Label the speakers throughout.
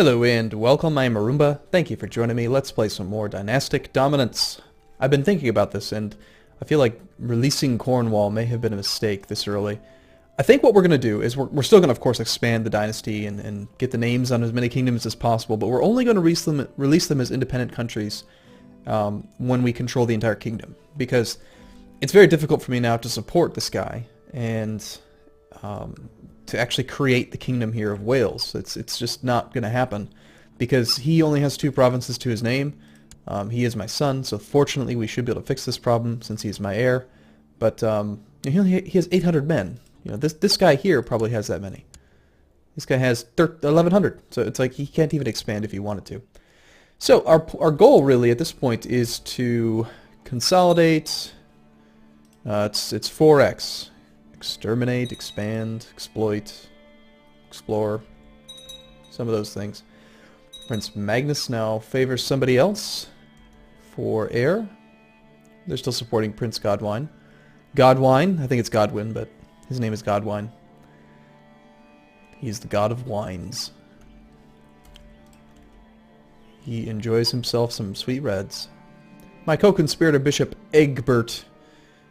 Speaker 1: Hello and welcome, I'm Arumba. Thank you for joining me. Let's play some more Dynastic Dominance. I've been thinking about this and I feel like releasing Cornwall may have been a mistake this early. I think what we're going to do is we're still going to, of course, expand the dynasty and get the names on as many kingdoms as possible, but we're only going to release them as independent countries when we control the entire kingdom. Because it's very difficult for me now to support this guy and to actually create the kingdom here of Wales. It's just not going to happen because he only has 2 provinces to his name. He is my son, so fortunately we should be able to fix this problem since he's my heir. But he has 800 men. You know, this guy here probably has that many. This guy has 1,100, so it's like he can't even expand if he wanted to. So our goal really at this point is to consolidate. It's 4x. Exterminate, expand, exploit, explore, some of those things. Prince Magnus now favors somebody else for heir. They're still supporting Prince Godwin. Godwin, I think it's Godwin, but his name is Godwin. He's the god of wines. He enjoys himself some sweet reds. My co-conspirator Bishop Egbert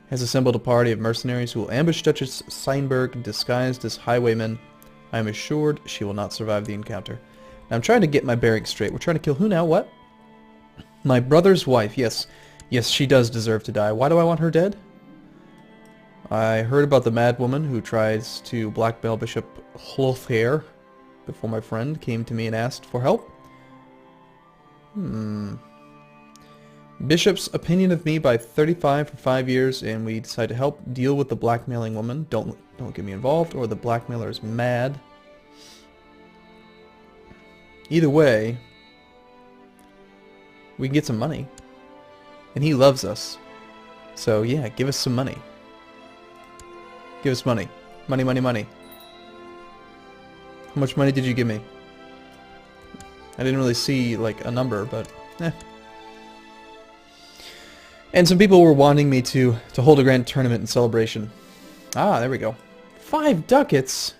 Speaker 1: has assembled a party of mercenaries who will ambush Duchess Steinberg disguised as highwaymen. I am assured she will not survive the encounter. Now I'm trying to get my bearings straight. We're trying to kill who now? What? My brother's wife. Yes. Yes, she does deserve to die. Why do I want her dead? I heard about the mad woman who tries to blackmail Bishop Hlothair before my friend came to me and asked for help. Bishop's opinion of me by 35 for 5 years, and we decide to help deal with the blackmailing woman. Don't get me involved, or the blackmailer is mad. Either way, we can get some money, and he loves us. So yeah, give us some money. Give us money, money, money, money. How much money did you give me? I didn't really see like a number, but eh. And some people were wanting me to hold a grand tournament in celebration. Ah, there we go. 5 ducats?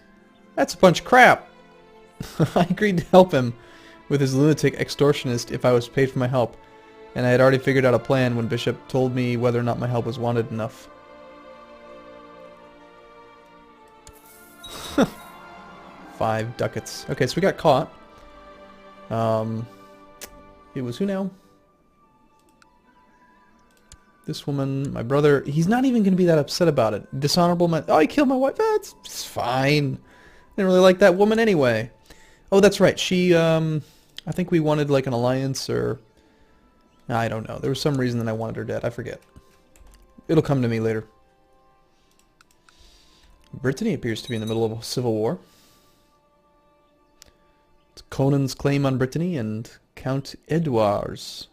Speaker 1: That's a bunch of crap. I agreed to help him with his lunatic extortionist if I was paid for my help. And I had already figured out a plan when Bishop told me whether or not my help was wanted enough. 5 ducats. Okay, so we got caught. It was who now? This woman, my brother, he's not even going to be that upset about it. Dishonorable man. Oh, I killed my wife. It's fine. I didn't really like that woman anyway. Oh, that's right. She, I think we wanted like an alliance or... I don't know. There was some reason that I wanted her dead. I forget. It'll come to me later. Brittany appears to be in the middle of a civil war. It's Conan's claim on Brittany and Count Edouard's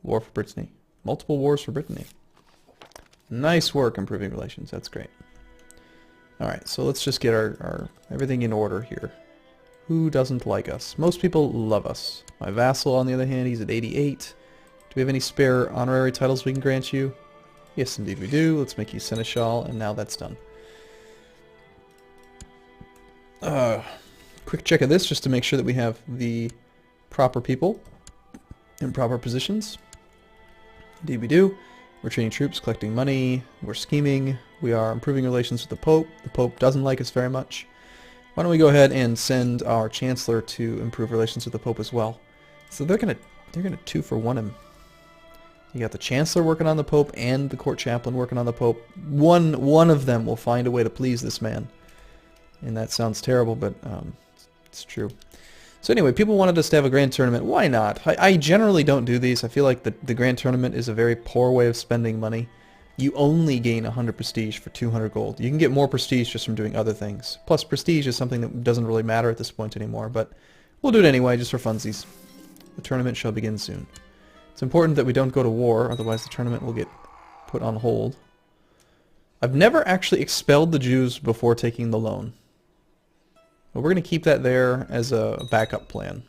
Speaker 1: war for Brittany. Multiple wars for Brittany. Nice work improving relations. That's great. Alright, so let's just get our everything in order here. Who doesn't like us? Most people love us. My vassal, on the other hand, he's at 88. Do we have any spare honorary titles we can grant you? Yes, indeed we do. Let's make you seneschal, and now that's done. Quick check of this just to make sure that we have the proper people in proper positions. Indeed we do. We're training troops, collecting money, we're scheming, we are improving relations with the Pope. The Pope doesn't like us very much. Why don't we go ahead and send our Chancellor to improve relations with the Pope as well. So they're gonna 2-for-1 him. You got the Chancellor working on the Pope and the Court Chaplain working on the Pope. One of them will find a way to please this man. And that sounds terrible, but it's true. So anyway, people wanted us to have a grand tournament. Why not? I generally don't do these. I feel like the grand tournament is a very poor way of spending money. You only gain 100 prestige for 200 gold. You can get more prestige just from doing other things. Plus, prestige is something that doesn't really matter at this point anymore, but we'll do it anyway, just for funsies. The tournament shall begin soon. It's important that we don't go to war, otherwise the tournament will get put on hold. I've never actually expelled the Jews before taking the loan. But we're going to keep that there as a backup plan,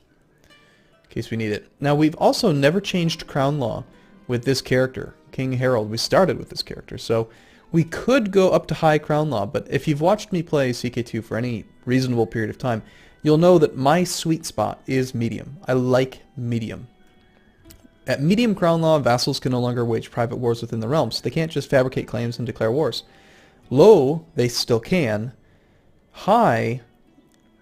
Speaker 1: in case we need it. Now, we've also never changed crown law with this character, King Harold. We started with this character, so we could go up to high crown law, but if you've watched me play CK2 for any reasonable period of time, you'll know that my sweet spot is medium. I like medium. At medium crown law, vassals can no longer wage private wars within the realms. They can't just fabricate claims and declare wars. Low, they still can. High,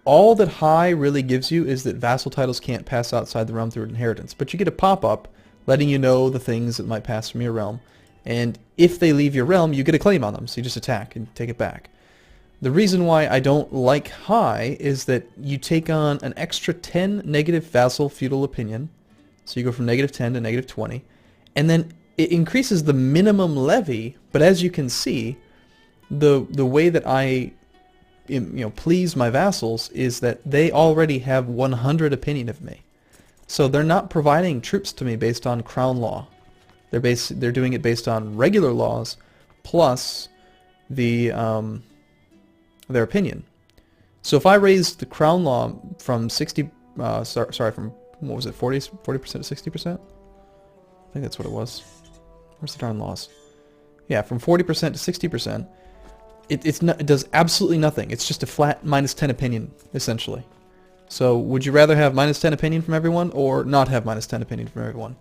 Speaker 1: all that high really gives you is that vassal titles can't pass outside the realm through inheritance. But you get a pop-up letting you know the things that might pass from your realm. And if they leave your realm, you get a claim on them. So you just attack and take it back. The reason why I don't like high is that you take on an extra 10 negative vassal feudal opinion. So you go from -10 to -20. And then it increases the minimum levy. But as you can see, the way that I please my vassals is that they already have 100 opinion of me. So they're not providing troops to me based on crown law. They're doing it based on regular laws plus the their opinion. So if I raise the crown law from 60 from what was it, 40% to 60%? I think that's what it was. Where's the darn laws? Yeah, from 40% to 60%. It does absolutely nothing. It's just a flat -10 opinion, essentially. So would you rather have -10 opinion from everyone or not have -10 opinion from everyone?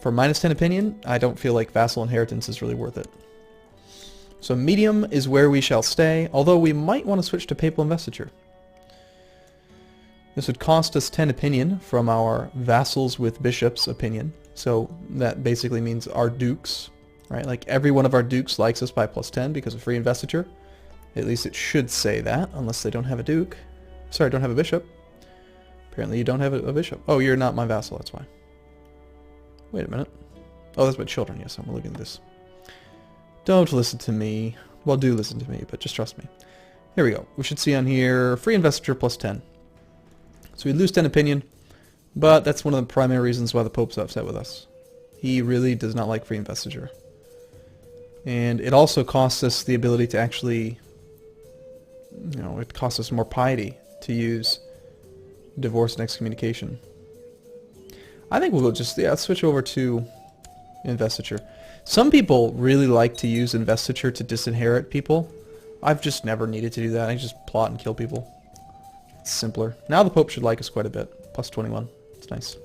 Speaker 1: For -10 opinion, I don't feel like vassal inheritance is really worth it. So medium is where we shall stay, although we might want to switch to papal investiture. This would cost us 10 opinion from our vassals with bishops opinion. So that basically means our dukes. Right, like every one of our dukes likes us by +10 because of free investiture. At least it should say that, unless they don't have a duke. Sorry, don't have a bishop. Apparently you don't have a bishop. Oh, you're not my vassal, that's why. Wait a minute. Oh, that's my children, yes, I'm looking at this. Don't listen to me. Well, do listen to me, but just trust me. Here we go. We should see on here, free investiture +10. So we lose 10 opinion, but that's one of the primary reasons why the Pope's upset with us. He really does not like free investiture. And it also costs us the ability to actually, it costs us more piety to use divorce and excommunication. I think we'll just, switch over to investiture. Some people really like to use investiture to disinherit people. I've just never needed to do that. I just plot and kill people. It's simpler. Now the Pope should like us quite a bit. +21. It's nice.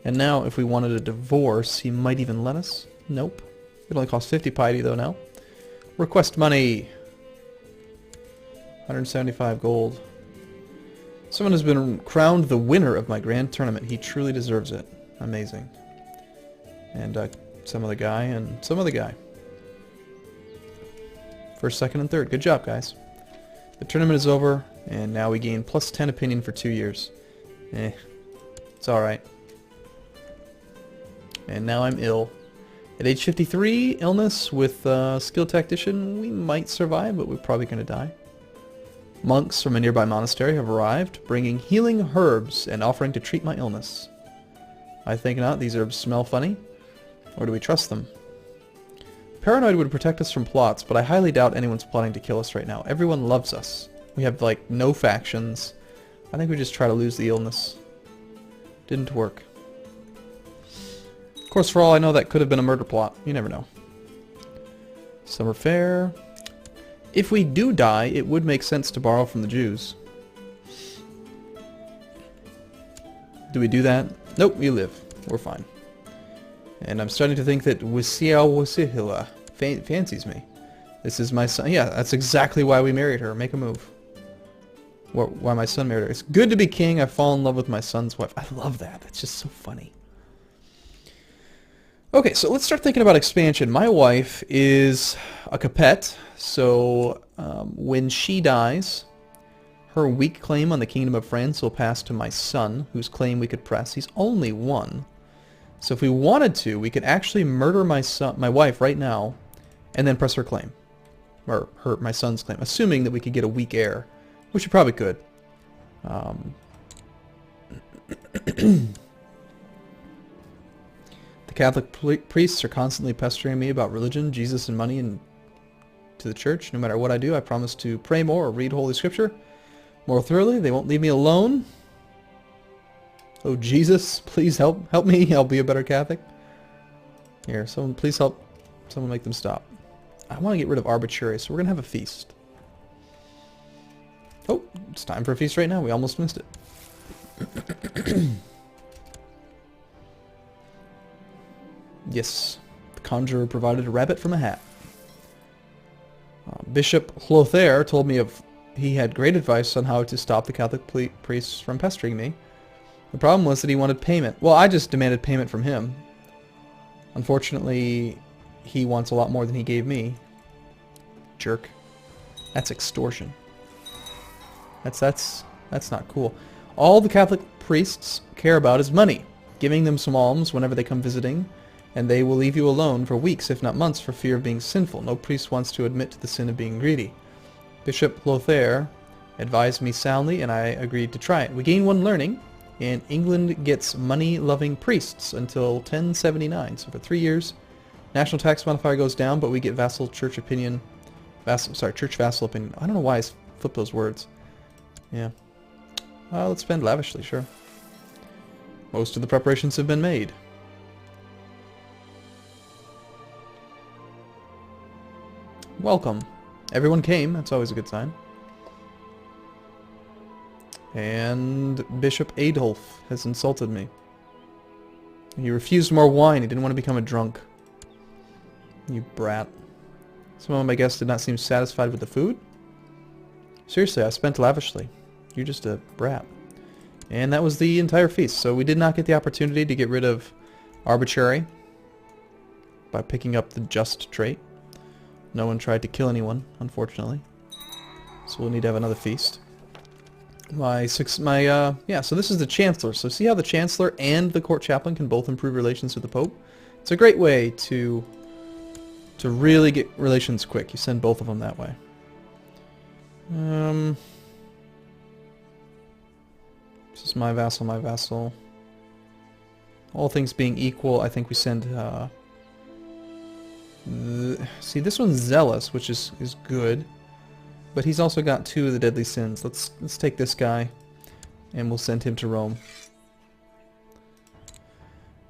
Speaker 1: And now if we wanted a divorce, he might even let us. Nope. It only costs 50 piety though now. Request money. 175 gold. Someone has been crowned the winner of my grand tournament. He truly deserves it. Amazing. And some other guy and some other guy. First, second, and third. Good job, guys. The tournament is over, and now we gain +10 opinion for 2 years. It's alright. And now I'm ill. At age 53, illness with skill tactician, we might survive, but we're probably going to die. Monks from a nearby monastery have arrived, bringing healing herbs and offering to treat my illness. I think not. These herbs smell funny. Or do we trust them? Paranoid would protect us from plots, but I highly doubt anyone's plotting to kill us right now. Everyone loves us. We have, like, no factions. I think we just try to lose the illness. Didn't work. Of course, for all I know, that could have been a murder plot. You never know. Summer Fair. If we do die, it would make sense to borrow from the Jews. Do we do that? Nope, we live. We're fine. And I'm starting to think that Wisiao fancies me. This is my son. Yeah, that's exactly why we married her. Make a move. Why my son married her. It's good to be king. I fall in love with my son's wife. I love that. That's just so funny. Okay, so let's start thinking about expansion. My wife is a Capet, so when she dies, her weak claim on the Kingdom of France will pass to my son, whose claim we could press. He's only 1. So if we wanted to, we could actually murder my wife right now, and then press her claim. Or my son's claim, assuming that we could get a weak heir, which we probably could. The Catholic priests are constantly pestering me about religion, Jesus, and money, and to the church. No matter what I do, I promise to pray more or read Holy Scripture more thoroughly. They won't leave me alone. Oh, Jesus, please help me. I'll be a better Catholic. Here, someone, please help. Someone make them stop. I want to get rid of arbitrary, so we're going to have a feast. Oh, It's time for a feast right now. We almost missed it. Yes, the conjurer provided a rabbit from a hat. Bishop Clotaire told me he had great advice on how to stop the Catholic priests from pestering me. The problem was that he wanted payment. Well, I just demanded payment from him. Unfortunately, he wants a lot more than he gave me. Jerk. That's extortion. That's not cool. All the Catholic priests care about is money, giving them some alms whenever they come visiting, and they will leave you alone for weeks, if not months, for fear of being sinful. No priest wants to admit to the sin of being greedy. Bishop Clotaire advised me soundly, and I agreed to try it. We gain one learning, and England gets money-loving priests until 1079. So for 3 years, national tax modifier goes down, but we get vassal church opinion. Church vassal opinion. I don't know why I flipped those words. Yeah. Let's spend lavishly, sure. Most of the preparations have been made. Welcome. Everyone came. That's always a good sign. And Bishop Adolf has insulted me. He refused more wine. He didn't want to become a drunk. You brat. Some of my guests did not seem satisfied with the food. Seriously, I spent lavishly. You're just a brat. And that was the entire feast. So we did not get the opportunity to get rid of arbitrary by picking up the just trait. No one tried to kill anyone, unfortunately. So we'll need to have another feast. Yeah, so this is the Chancellor. So see how the Chancellor and the Court Chaplain can both improve relations with the Pope? It's a great way to really get relations quick. You send both of them that way. This is my vassal, my vassal. All things being equal, I think we send... see, this one's zealous, which is good. But he's also got 2 of the deadly sins. Let's take this guy, and we'll send him to Rome.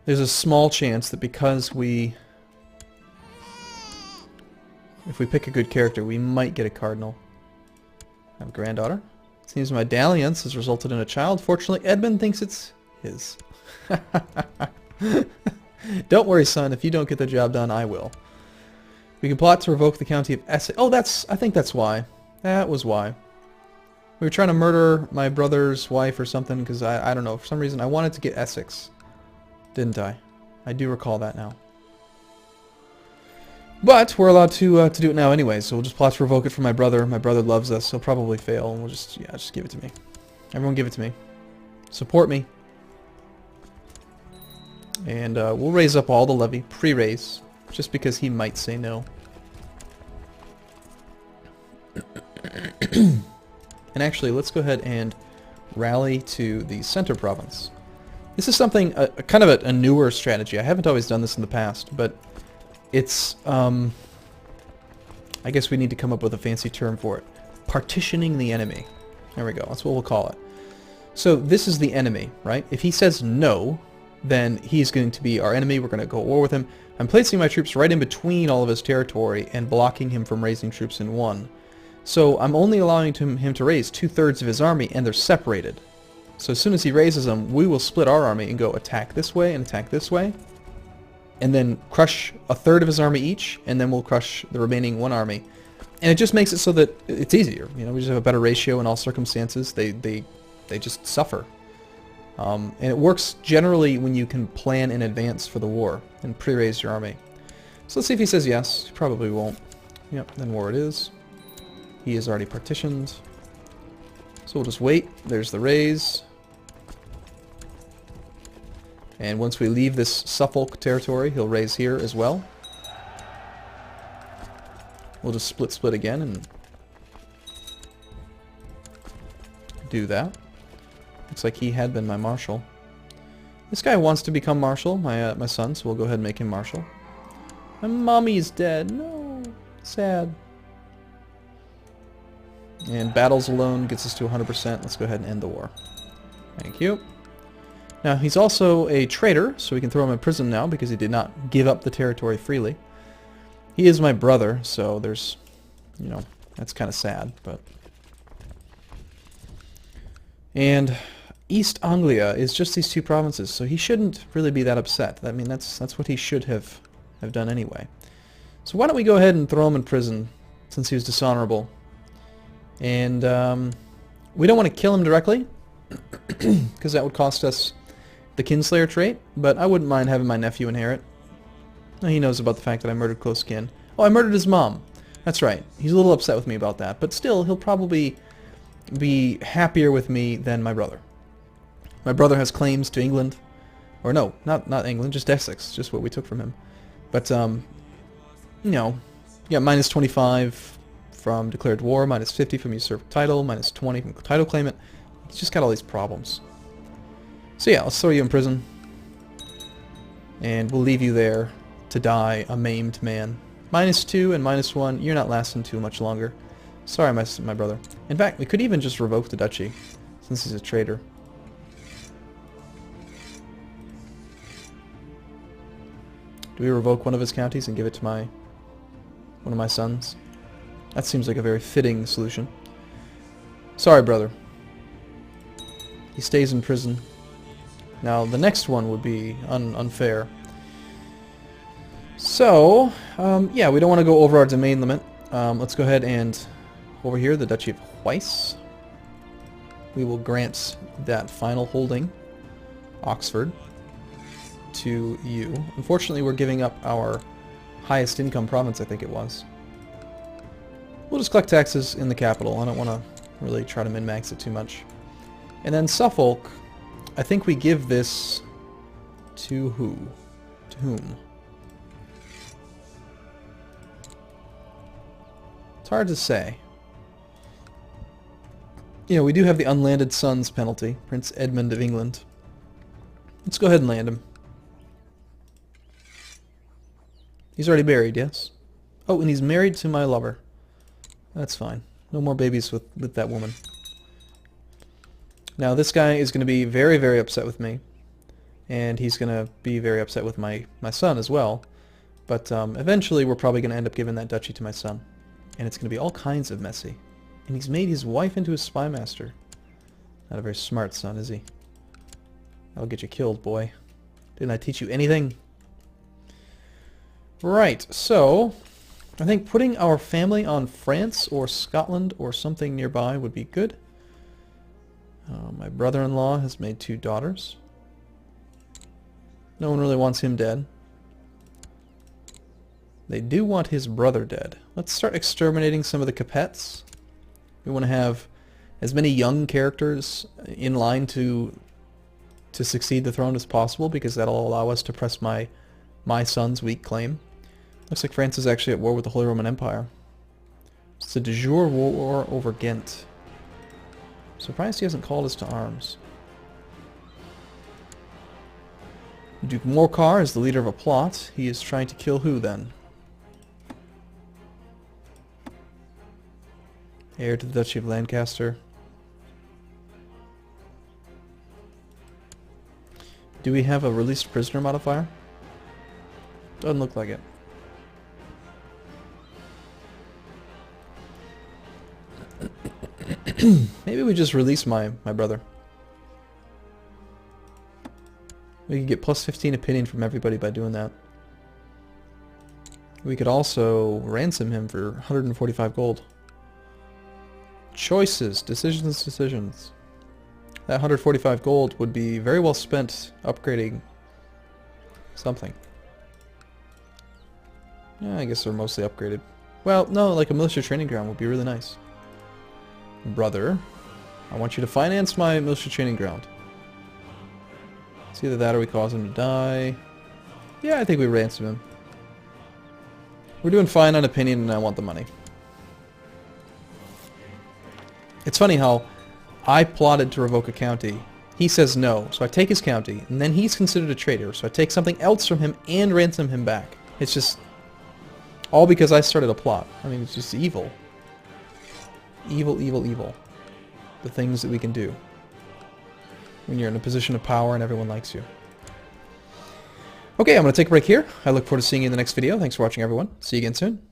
Speaker 1: There's a small chance that because if we pick a good character, we might get a cardinal. I have a granddaughter. Seems my dalliance has resulted in a child. Fortunately, Edmund thinks it's his. Don't worry, son. If you don't get the job done, I will. We can plot to revoke the county of Essex. Oh, I think that's why. That was why. We were trying to murder my brother's wife or something because I don't know. For some reason, I wanted to get Essex. Didn't I? I do recall that now. But we're allowed to do it now anyway, so we'll just plot to revoke it for my brother. My brother loves us. He'll probably fail, and we'll just give it to me. Everyone give it to me. Support me. And we'll raise up all the levy, pre-raise, just because he might say no. And actually, let's go ahead and rally to the center province. This is something, kind of a newer strategy. I haven't always done this in the past, but it's, I guess we need to come up with a fancy term for it. Partitioning the enemy. There we go. That's what we'll call it. So this is the enemy, right? If he says no, then he's going to be our enemy. We're going to go to war with him. I'm placing my troops right in between all of his territory and blocking him from raising troops in one. So I'm only allowing him to raise 2/3 of his army, and they're separated. So as soon as he raises them, we will split our army and go attack this way and attack this way. And then crush 1/3 of his army each, and then we'll crush the remaining 1 army. And it just makes it so that it's easier. You know, we just have a better ratio in all circumstances. They just suffer. And it works generally when you can plan in advance for the war and pre-raise your army. So let's see if he says yes. He probably won't. Yep, then war it is. He is already partitioned. So we'll just wait. There's the raise. And once we leave this Suffolk territory, he'll raise here as well. We'll just split again and do that. Looks like he had been my marshal. This guy wants to become marshal, my son, so we'll go ahead and make him marshal. My mommy is dead. No. Sad. And battles alone gets us to 100%. Let's go ahead and end the war. Thank you. Now, he's also a traitor, so we can throw him in prison now because he did not give up the territory freely. He is my brother, so there's, you know, that's kind of sad, but... And East Anglia is just these two provinces, so he shouldn't really be that upset. I mean, that's what he should have done anyway. So why don't we go ahead and throw him in prison, since he was dishonorable. And we don't want to kill him directly, because that would cost us the Kinslayer trait, but I wouldn't mind having my nephew inherit. He knows about the fact that I murdered close kin. Oh, I murdered his mom. That's right. He's a little upset with me about that, but still, he'll probably be happier with me than my brother. My brother has claims to England. Or no, not England, just Essex, just what we took from him. But, you know, yeah, minus 25 from declared war, minus 50 from usurped title, minus 20 from title claimant. He's just got all these problems. So yeah, let's throw you in prison. And we'll leave you there to die a maimed man. Minus 2 and minus 1, you're not lasting too much longer. Sorry, my brother. In fact, we could even just revoke the duchy, since he's a traitor. Do we revoke one of his counties and give it to one of my sons? That seems like a very fitting solution. Sorry, brother. He stays in prison. Now, the next one would be unfair. So, yeah, we don't want to go over our domain limit. Let's go ahead and, over here, the Duchy of Weiss. We will grant that final holding, Oxford, to you. Unfortunately, we're giving up our highest income province, I think it was. We'll just collect taxes in the capital. I don't want to really try to min-max it too much. And then Suffolk, I think we give this to who? To whom? It's hard to say. You know, we do have the unlanded sons penalty, Prince Edmund of England. Let's go ahead and land him. He's already buried, yes? Oh, and he's married to my lover. That's fine. No more babies with that woman. Now, this guy is going to be very, very upset with me. And he's going to be very upset with my son as well. But eventually, we're probably going to end up giving that duchy to my son. And it's going to be all kinds of messy. And he's made his wife into a spy master. Not a very smart son, is he? I'll get you killed, boy. Didn't I teach you anything? Right, so I think putting our family on France or Scotland or something nearby would be good. My brother-in-law has made 2 daughters. No one really wants him dead. They do want his brother dead. Let's start exterminating some of the Capets. We want to have as many young characters in line to succeed the throne as possible, because that'll allow us to press my son's weak claim. Looks like France is actually at war with the Holy Roman Empire. It's a de jure war over Ghent. Surprised he hasn't called us to arms. Duke Morcar is the leader of a plot. He is trying to kill who then? Heir to the Duchy of Lancaster. Do we have a released prisoner modifier? Doesn't look like it. Maybe we just release my brother. We could get plus 15 opinion from everybody by doing that. We could also ransom him for 145 gold. Choices, decisions. That 145 gold would be very well spent upgrading something. Yeah, I guess they're mostly upgraded. Well, no, like a militia training ground would be really nice. Brother, I want you to finance my militia training ground. It's either that or we cause him to die. Yeah, I think we ransom him. We're doing fine on opinion and I want the money. It's funny how I plotted to revoke a county. He says no, so I take his county, and then he's considered a traitor, so I take something else from him and ransom him back. It's just all because I started a plot. I mean, it's just evil. Evil, evil, evil. The things that we can do when you're in a position of power and everyone likes you. Okay, I'm going to take a break here. I look forward to seeing you in the next video. Thanks for watching, everyone. See you again soon.